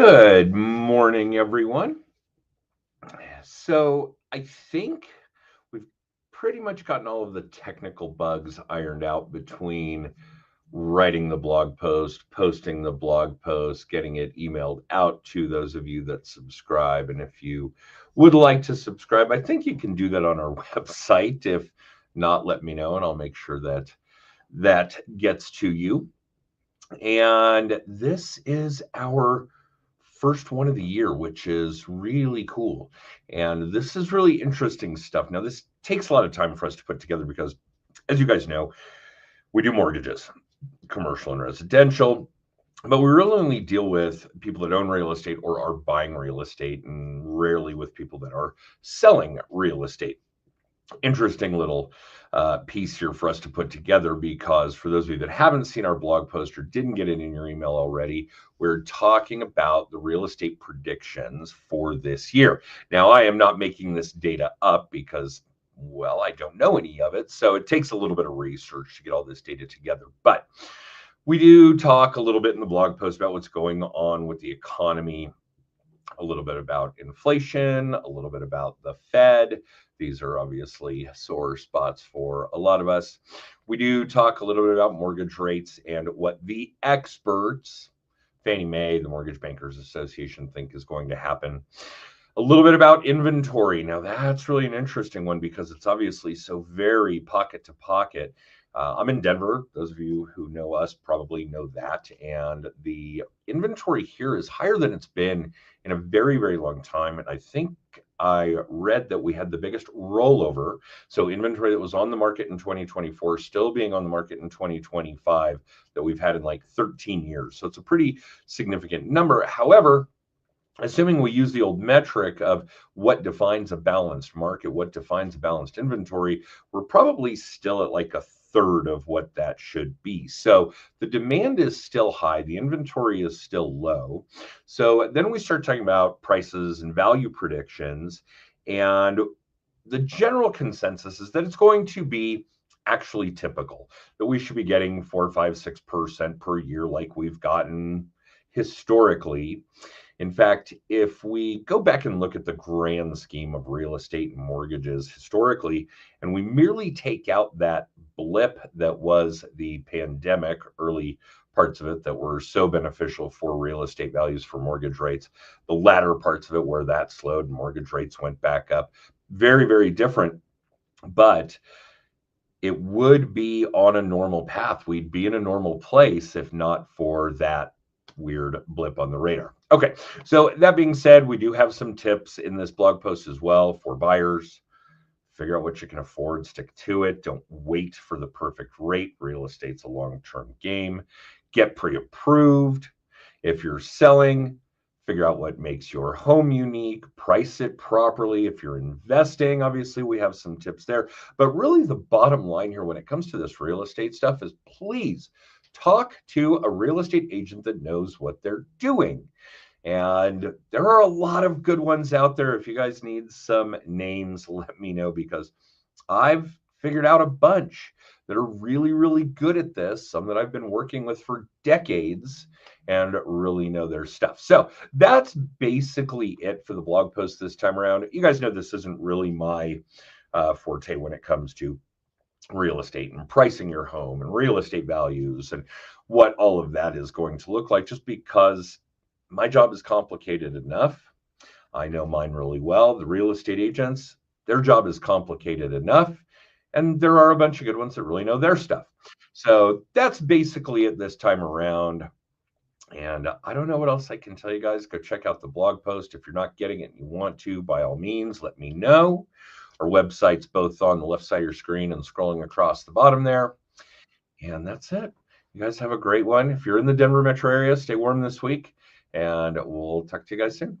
Good morning, everyone. So I think we've pretty much gotten all of the technical bugs ironed out between writing the blog post, posting the blog post, getting it emailed out to those of you that subscribe. And if you would like to subscribe, I think you can do that on our website. If not, let me know and I'll make sure that that gets to you. And this is our first one of the year, which is really cool. And this is really interesting stuff. Now, this takes a lot of time for us to put together because, as you guys know, we do mortgages, commercial and residential, but we really only deal with people that own real estate or are buying real estate, and rarely with people that are selling real estate. Interesting little piece here for us to put together, because for those of you that haven't seen our blog post or didn't get it in your email already, we're talking about the real estate predictions for this year. Now, I am not making this data up because, well, I don't know any of it. So it takes a little bit of research to get all this data together. But we do talk a little bit in the blog post about what's going on with the economy, a little bit about inflation, a little bit about the Fed. These are obviously sore spots for a lot of us. We do talk a little bit about mortgage rates and what the experts, Fannie Mae, the Mortgage Bankers Association, think is going to happen. A little bit about inventory. Now, that's really an interesting one because it's obviously so very pocket to pocket. I'm in Denver. Those of you who know us probably know that. And the inventory here is higher than it's been in a very, very long time. And I think I read that we had the biggest rollover. So inventory that was on the market in 2024, still being on the market in 2025, that we've had in like 13 years. So it's a pretty significant number. However, assuming we use the old metric of what defines a balanced market, what defines a balanced inventory, we're probably still at like a third of what that should be. So the demand is still high, the inventory is still low. So then we start talking about prices and value predictions, and the general consensus is that it's going to be actually typical, that we should be getting 4, 5, 6% per year like we've gotten historically. In fact, if we go back and look at the grand scheme of real estate and mortgages historically, and we merely take out that blip that was the pandemic, early parts of it that were so beneficial for real estate values, for mortgage rates, the latter parts of it where that slowed and mortgage rates went back up, very, very different. But it would be on a normal path. We'd be in a normal place if not for that weird blip on the radar. Okay, so that being said, we do have some tips in this blog post as well for buyers. Figure out what you can afford, stick to it. Don't wait for the perfect rate. Real estate's a long-term game. Get pre-approved. If you're selling, figure out what makes your home unique, price it properly. If you're investing, obviously we have some tips there. But really the bottom line here when it comes to this real estate stuff is, please talk to a real estate agent that knows what they're doing. And there are a lot of good ones out there. If you guys need some names, let me know, because I've figured out a bunch that are really, really good at this, some that I've been working with for decades and really know their stuff. So that's basically it for the blog post this time around. You guys know this isn't really my forte when it comes to real estate and pricing your home and real estate values and what all of that is going to look like, just because my job is complicated enough. I know mine really well. The real estate agents, their job is complicated enough. And there are a bunch of good ones that really know their stuff. So that's basically it this time around. And I don't know what else I can tell you guys. Go check out the blog post. If you're not getting it and you want to, by all means, let me know. Our website's both on the left side of your screen and scrolling across the bottom there. And that's it. You guys have a great one. If you're in the Denver metro area, stay warm this week, and we'll talk to you guys soon.